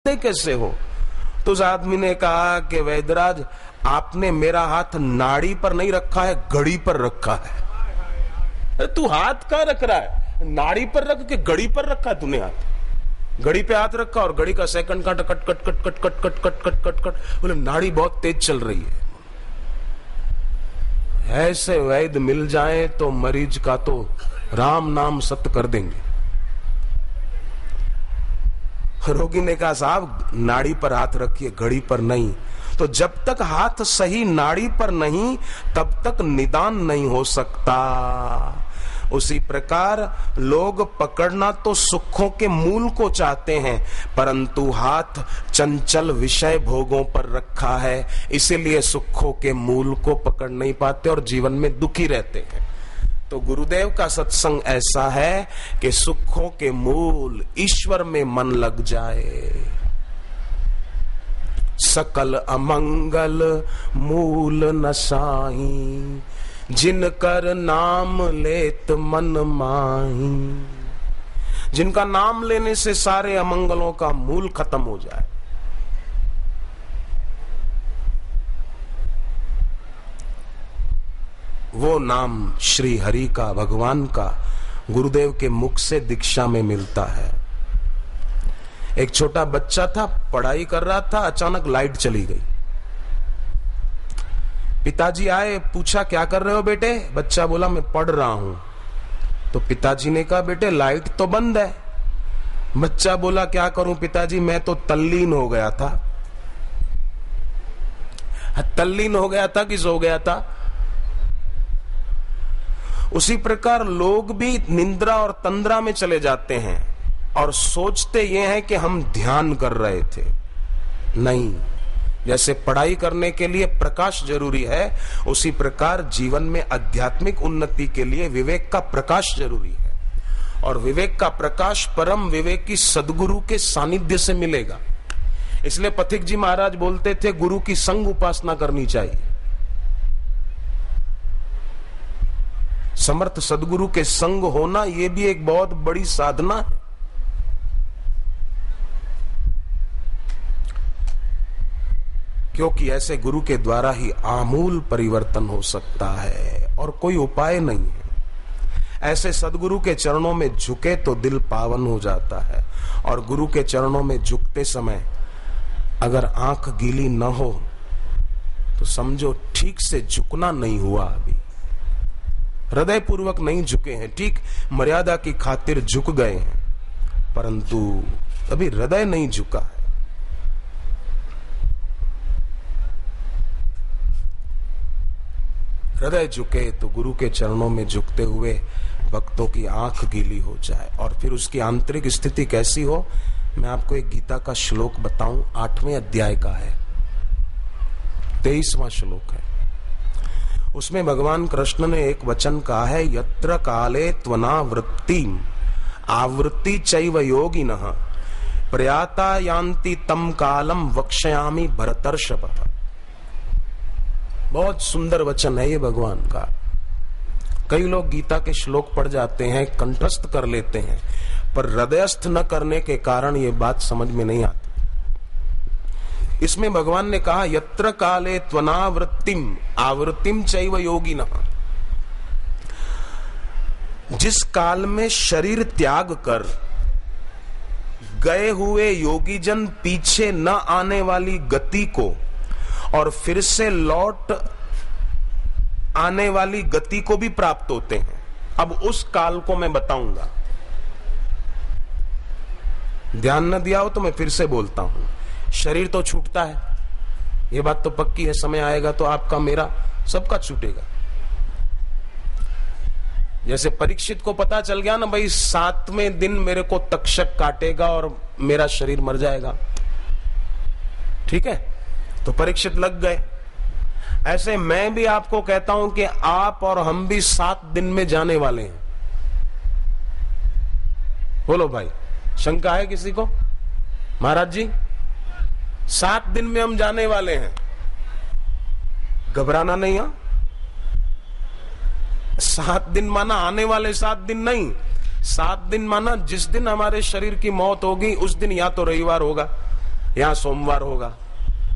कैसे हो? तो उस आदमी ने कहा कि वैद्यराज, आपने मेरा हाथ नाड़ी पर नहीं रखा है, घड़ी पर रखा है। अरे तू हाथ कहाँ रख रहा है? नाड़ी पर रख के घड़ी पर रखा तूने हाथ? घड़ी पे हाथ रखा और घड़ी का सेकंड काटा, cut cut cut cut cut cut cut cut cut cut. बोले नाड़ी बहुत तेज चल रही है। ऐसे वैद्य मिल जाए तो मरीज का तो राम नाम सत्य कर देंगे। रोगी ने कहा साहब नाड़ी पर हाथ रखिए, घड़ी पर नहीं। तो जब तक हाथ सही नाड़ी पर नहीं तब तक निदान नहीं हो सकता। उसी प्रकार लोग पकड़ना तो सुखों के मूल को चाहते हैं, परंतु हाथ चंचल विषय भोगों पर रखा है, इसीलिए सुखों के मूल को पकड़ नहीं पाते और जीवन में दुखी रहते हैं। तो गुरुदेव का सत्संग ऐसा है कि सुखों के मूल ईश्वर में मन लग जाए। सकल अमंगल मूल नसाही, जिनकर नाम लेत मन माही। जिनका नाम लेने से सारे अमंगलों का मूल खत्म हो जाए। वो नाम श्री हरि का, भगवान का, गुरुदेव के मुख से दीक्षा में मिलता है। एक छोटा बच्चा था, पढ़ाई कर रहा था, अचानक लाइट चली गई। पिताजी आए, पूछा क्या कर रहे हो बेटे? बच्चा बोला मैं पढ़ रहा हूं। तो पिताजी ने कहा बेटे लाइट तो बंद है। बच्चा बोला क्या करूं पिताजी, मैं तो तल्लीन हो गया था। तल्लीन हो गया था कि सो गया था? उसी प्रकार लोग भी निंद्रा और तंद्रा में चले जाते हैं और सोचते ये हैं कि हम ध्यान कर रहे थे। नहीं, जैसे पढ़ाई करने के लिए प्रकाश जरूरी है, उसी प्रकार जीवन में आध्यात्मिक उन्नति के लिए विवेक का प्रकाश जरूरी है। और विवेक का प्रकाश परम विवेकी सदगुरु के सानिध्य से मिलेगा। इसलिए पथिक जी महाराज बोलते थे गुरु की संग उपासना करनी चाहिए। समर्थ सदगुरु के संग होना यह भी एक बहुत बड़ी साधना है। क्योंकि ऐसे गुरु के द्वारा ही आमूल परिवर्तन हो सकता है और कोई उपाय नहीं है। ऐसे सदगुरु के चरणों में झुके तो दिल पावन हो जाता है। और गुरु के चरणों में झुकते समय अगर आंख गीली न हो तो समझो ठीक से झुकना नहीं हुआ। अभी हृदय पूर्वक नहीं झुके हैं, ठीक मर्यादा की खातिर झुक गए हैं, परंतु अभी हृदय नहीं झुका है। हृदय झुके तो गुरु के चरणों में झुकते हुए भक्तों की आंख गीली हो जाए। और फिर उसकी आंतरिक स्थिति कैसी हो, मैं आपको एक गीता का श्लोक बताऊं, 8वें अध्याय का है, 23वां श्लोक है। उसमें भगवान कृष्ण ने एक वचन कहा है, यत्र काले त्वनावृत्तिम आवृत्ति चैव योगिनः प्रयाता यान्ति तम कालम वक्ष्यामि भरतर्षभ। बहुत सुंदर वचन है ये भगवान का। कई लोग गीता के श्लोक पढ़ जाते हैं, कंठस्थ कर लेते हैं, पर हृदयस्थ न करने के कारण ये बात समझ में नहीं आती। इसमें भगवान ने कहा यत्र काले त्वनावृत्तिम आवृत्तिम चैव योगिनः। जिस काल में शरीर त्याग कर गए हुए योगीजन पीछे न आने वाली गति को और फिर से लौट आने वाली गति को भी प्राप्त होते हैं। अब उस काल को मैं बताऊंगा। ध्यान न दिया हो तो मैं फिर से बोलता हूं। शरीर तो छूटता है, ये बात तो पक्की है। समय आएगा तो आपका, मेरा, सबका छूटेगा। जैसे परीक्षित को पता चल गया ना भाई 7वें दिन मेरे को तक्षक काटेगा और मेरा शरीर मर जाएगा, ठीक है, तो परीक्षित लग गए। ऐसे मैं भी आपको कहता हूं कि आप और हम भी 7 दिन में जाने वाले हैं। बोलो भाई, शंका है किसी को? महाराज जी 7 दिन में हम जाने वाले हैं, घबराना नहीं है। 7 दिन माना आने वाले 7 दिन नहीं, 7 दिन माना जिस दिन हमारे शरीर की मौत होगी उस दिन या तो रविवार होगा यहाँ सोमवार होगा,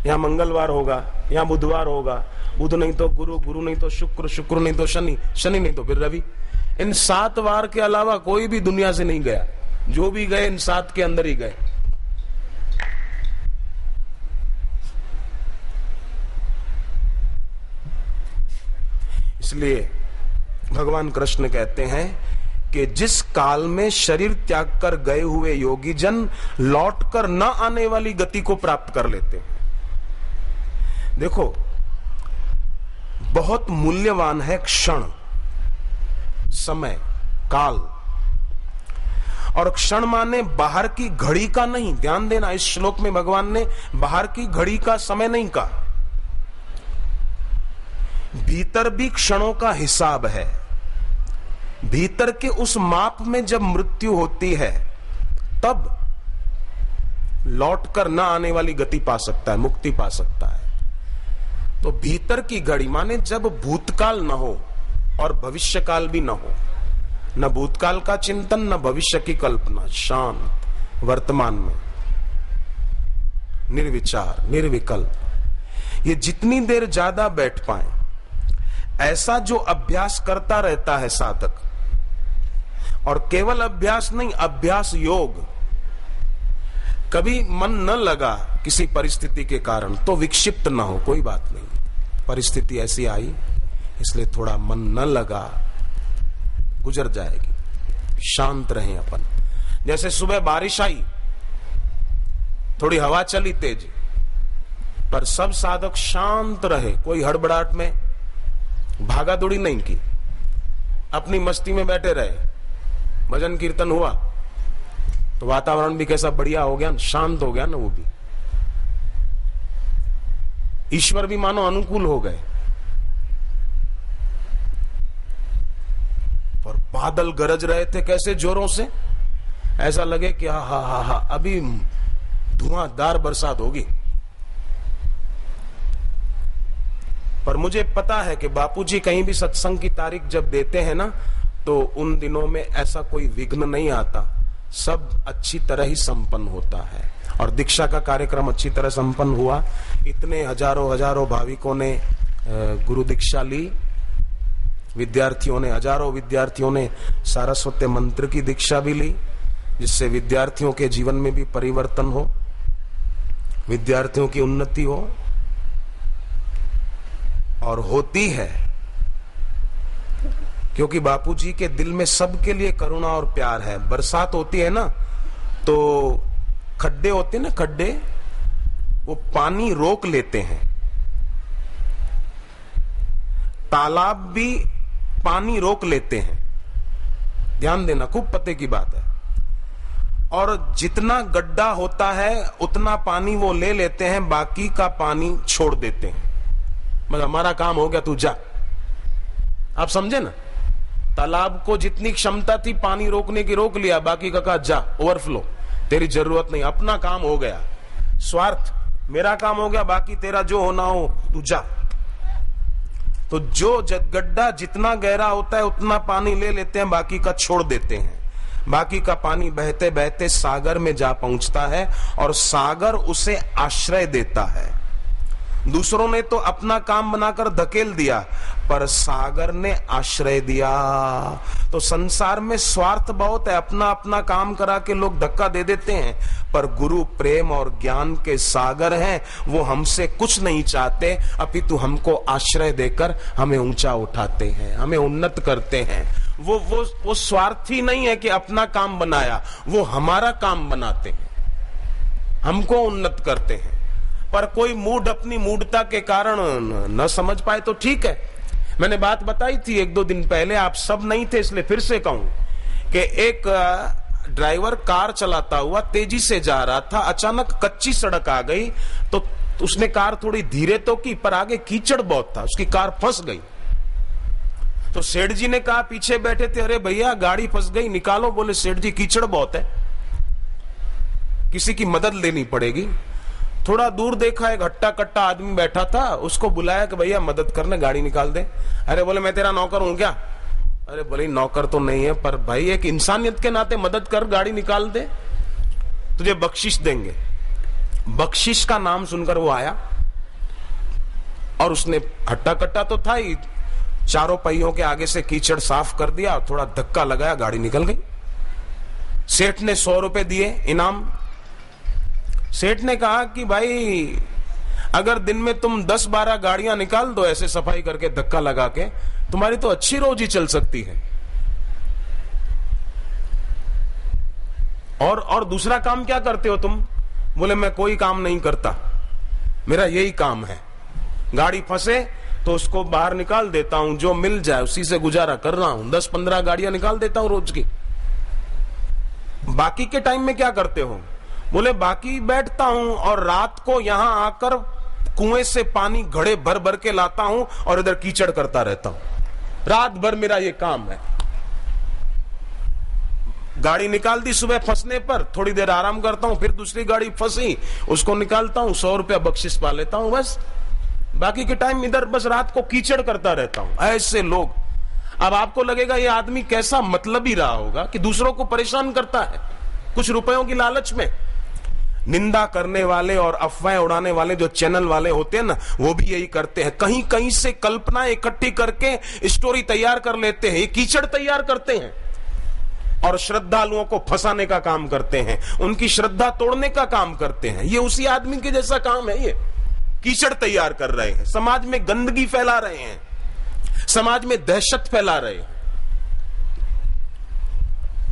यहाँ मंगलवार होगा, यहाँ बुधवार होगा, बुध नहीं तो गुरु, गुरु नहीं तो शुक्र, शुक्र नहीं तो शनि, शनि नहीं तो फिर रवि। इन 7 वार के अलावा कोई भी दुनिया से नहीं गया। जो भी गए इन 7 के अंदर ही गए। इसलिए भगवान कृष्ण कहते हैं कि जिस काल में शरीर त्याग कर गए हुए योगी जन लौटकर न आने वाली गति को प्राप्त कर लेते हैं। देखो, बहुत मूल्यवान है क्षण, समय, काल। और क्षण माने बाहर की घड़ी का नहीं, ध्यान देना, इस श्लोक में भगवान ने बाहर की घड़ी का समय नहीं कहा। भीतर भी क्षणों का हिसाब है। भीतर के उस माप में जब मृत्यु होती है तब लौटकर न आने वाली गति पा सकता है, मुक्ति पा सकता है। तो भीतर की घड़ी माने जब भूतकाल न हो और भविष्यकाल भी न हो, न भूतकाल का चिंतन न भविष्य की कल्पना, शांत वर्तमान में, निर्विचार, निर्विकल्प। ये जितनी देर ज्यादा बैठ पाए, ऐसा जो अभ्यास करता रहता है साधक, और केवल अभ्यास नहीं, अभ्यास योग। कभी मन न लगा किसी परिस्थिति के कारण तो विक्षिप्त न हो, कोई बात नहीं, परिस्थिति ऐसी आई इसलिए थोड़ा मन न लगा, गुजर जाएगी। शांत रहें अपन। जैसे सुबह बारिश आई, थोड़ी हवा चली तेज, पर सब साधक शांत रहे, कोई हड़बड़ाहट में भागा दौड़ी नहीं की, अपनी मस्ती में बैठे रहे। भजन कीर्तन हुआ तो वातावरण भी कैसा बढ़िया हो गया, शांत हो गया ना, वो भी ईश्वर भी मानो अनुकूल हो गए। और बादल गरज रहे थे कैसे जोरों से, ऐसा लगे कि हा हा हा हा अभी धुआंधार बरसात होगी। पर मुझे पता है कि बापूजी कहीं भी सत्संग की तारीख जब देते हैं ना, तो उन दिनों में ऐसा कोई विघ्न नहीं आता, सब अच्छी तरह ही संपन्न होता है। और दीक्षा का कार्यक्रम अच्छी तरह संपन्न हुआ। इतने हजारों भाविकों ने गुरु दीक्षा ली, विद्यार्थियों ने, हजारों विद्यार्थियों ने सारस्वत मंत्र की दीक्षा भी ली, जिससे विद्यार्थियों के जीवन में भी परिवर्तन हो, विद्यार्थियों की उन्नति हो। और होती है, क्योंकि बापूजी के दिल में सबके लिए करुणा और प्यार है। बरसात होती है ना, तो खड्डे होते हैं ना, खड्डे, वो पानी रोक लेते हैं। तालाब भी पानी रोक लेते हैं, ध्यान देना, खूब पते की बात है। और जितना गड्ढा होता है उतना पानी वो ले लेते हैं, बाकी का पानी छोड़ देते हैं। मतलब हमारा काम हो गया, तू जा। आप समझे ना, तालाब को जितनी क्षमता थी पानी रोकने की रोक लिया, बाकी का कहा जा, ओवरफ्लो, तेरी जरूरत नहीं, अपना काम हो गया। स्वार्थ, मेरा काम हो गया, बाकी तेरा जो होना हो तू जा। तो जो गड्ढा जितना गहरा होता है उतना पानी ले लेते हैं, बाकी का छोड़ देते हैं। बाकी का पानी बहते बहते सागर में जा पहुंचता है और सागर उसे आश्रय देता है। दूसरों ने तो अपना काम बनाकर धकेल दिया, पर सागर ने आश्रय दिया। तो संसार में स्वार्थ बहुत है, अपना अपना काम करा के लोग धक्का दे देते हैं, पर गुरु प्रेम और ज्ञान के सागर हैं, वो हमसे कुछ नहीं चाहते, अपितु हमको आश्रय देकर हमें ऊंचा उठाते हैं, हमें उन्नत करते हैं। वो स्वार्थी नहीं है कि अपना काम बनाया, वो हमारा काम बनाते हैं, हमको उन्नत करते हैं। पर कोई मूड अपनी मूढ़ता के कारण न समझ पाए तो ठीक है। मैंने बात बताई थी 1-2 दिन पहले, आप सब नहीं थे इसलिए फिर से कहूं कि एक ड्राइवर कार चलाता हुआ तेजी से जा रहा था, अचानक कच्ची सड़क आ गई, तो उसने कार थोड़ी धीरे तो की, पर आगे कीचड़ बहुत था, उसकी कार फंस गई। तो सेठ जी ने कहा, पीछे बैठे थे, अरे भैया गाड़ी फंस गई, निकालो। बोले सेठ जी कीचड़ बहुत है, किसी की मदद लेनी पड़ेगी। थोड़ा दूर देखा, एक हट्टा कट्टा आदमी बैठा था, उसको बुलाया कि भैया मदद करने, गाड़ी निकाल दे। अरे बोले मैं तेरा नौकर हूं क्या? अरे बोले नौकर तो नहीं है, पर भाई एक इंसानियत के नाते मदद कर, गाड़ी निकाल दे, तुझे बख्शिश देंगे। बख्शिश का नाम सुनकर वो आया और उसने हट्टा कट्टा तो था ही, चारों पहियों के आगे से कीचड़ साफ कर दिया, थोड़ा धक्का लगाया, गाड़ी निकल गई। सेठ ने 100 रुपए दिए इनाम। सेठ ने कहा कि भाई अगर दिन में तुम 10-12 गाड़ियां निकाल दो ऐसे सफाई करके धक्का लगा के, तुम्हारी तो अच्छी रोजी चल सकती है। और दूसरा काम क्या करते हो तुम? बोले मैं कोई काम नहीं करता, मेरा यही काम है, गाड़ी फंसे तो उसको बाहर निकाल देता हूं, जो मिल जाए उसी से गुजारा कर रहा हूं, 10-15 गाड़ियां निकाल देता हूं रोज की। बाकी के टाइम में क्या करते हो? बोले बाकी बैठता हूं और रात को यहां आकर कुएं से पानी घड़े भर भर के लाता हूं और इधर कीचड़ करता रहता हूं, रात भर मेरा ये काम है। गाड़ी निकाल दी, सुबह फंसने पर थोड़ी देर आराम करता हूं, फिर दूसरी गाड़ी फंसी उसको निकालता हूं, 100 रुपया बख्शिश पा लेता हूं, बस। बाकी के टाइम इधर बस रात को कीचड़ करता रहता हूं। ऐसे लोग। अब आपको लगेगा ये आदमी कैसा मतलबी रहा होगा कि दूसरों को परेशान करता है कुछ रुपयों की लालच में। निंदा करने वाले और अफवाहें उड़ाने वाले जो चैनल वाले होते हैं ना, वो भी यही करते हैं, कहीं कहीं से कल्पना इकट्ठी करके स्टोरी तैयार कर लेते हैं, ये कीचड़ तैयार करते हैं और श्रद्धालुओं को फंसाने का काम करते हैं, उनकी श्रद्धा तोड़ने का काम करते हैं। ये उसी आदमी के जैसा काम है, ये कीचड़ तैयार कर रहे हैं, समाज में गंदगी फैला रहे हैं, समाज में दहशत फैला रहे हैं।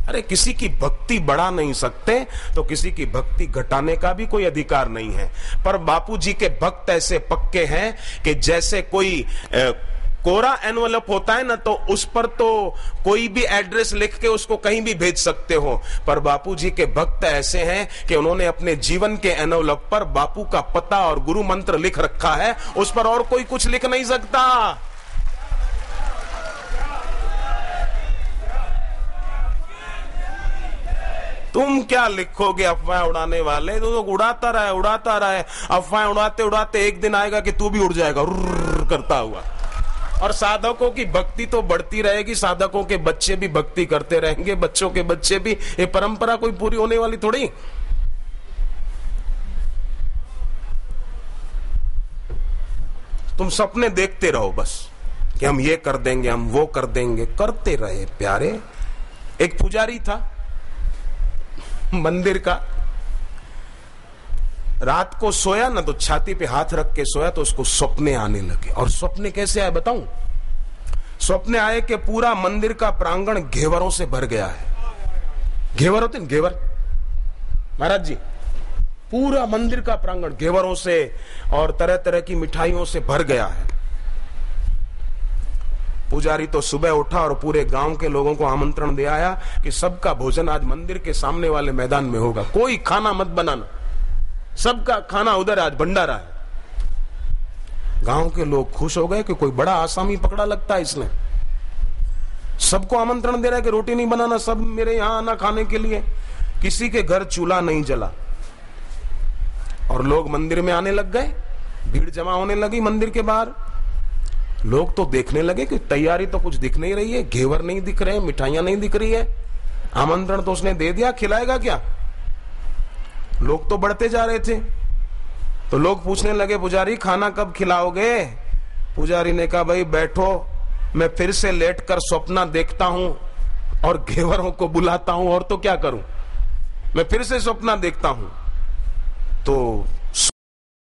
अरे किसी की भक्ति बढ़ा नहीं सकते तो किसी की भक्ति घटाने का भी कोई अधिकार नहीं है। पर बापूजी के भक्त ऐसे पक्के हैं कि जैसे कोई कोरा एनवलप होता है ना, तो उस पर तो कोई भी एड्रेस लिख के उसको कहीं भी भेज सकते हो, पर बापूजी के भक्त ऐसे हैं कि उन्होंने अपने जीवन के एनवलप पर बापू का पता और गुरु मंत्र लिख रखा है, उस पर और कोई कुछ लिख नहीं सकता। तुम क्या लिखोगे अफवाह उड़ाने वाले? तो उड़ाता रहे अफवाह उड़ाते उड़ाते एक दिन आएगा कि तू भी उड़ जाएगा करता हुआ। और साधकों की भक्ति तो बढ़ती रहेगी, साधकों के बच्चे भी भक्ति करते रहेंगे, बच्चों के बच्चे भी। ये परंपरा कोई पूरी होने वाली थोड़ी। तुम सपने देखते रहो बस कि हम ये कर देंगे, हम वो कर देंगे, करते रहे प्यारे। एक पुजारी था मंदिर का, रात को सोया ना तो छाती पे हाथ रख के सोया तो उसको सपने आने लगे। और सपने कैसे आए बताऊं? सपने आए कि पूरा मंदिर का प्रांगण घेवरों से भर गया है। घेवर होते हैं, घेवर महाराज जी, पूरा मंदिर का प्रांगण घेवरों से और तरह तरह की मिठाइयों से भर गया है। पुजारी तो सुबह उठा और पूरे गांव के लोगों को आमंत्रण दे आया कि सबका भोजन आज मंदिर के सामने वाले मैदान में होगा, कोई खाना मत बनाना, सबका खाना उधर, आज भंडारा है। गांव के लोग खुश हो गए कि कोई बड़ा आसामी पकड़ा लगता है इसने, सबको आमंत्रण दे रहा है कि रोटी नहीं बनाना, सब मेरे यहां आना खाने के लिए। किसी के घर चूल्हा नहीं जला और लोग मंदिर में आने लग गए, भीड़ जमा होने लगी मंदिर के बाहर। लोग तो देखने लगे कि तैयारी तो कुछ दिख नहीं रही है, घेवर नहीं दिख रहे, मिठाइयां नहीं दिख रही है, आमंत्रण तो उसने दे दिया, खिलाएगा क्या? लोग तो बढ़ते जा रहे थे। तो लोग पूछने लगे पुजारी खाना कब खिलाओगे? पुजारी ने कहा भाई बैठो, मैं फिर से लेटकर सपना देखता हूं और घेवरों को बुलाता हूं, और तो क्या करूं, मैं फिर से सपना देखता हूं। तो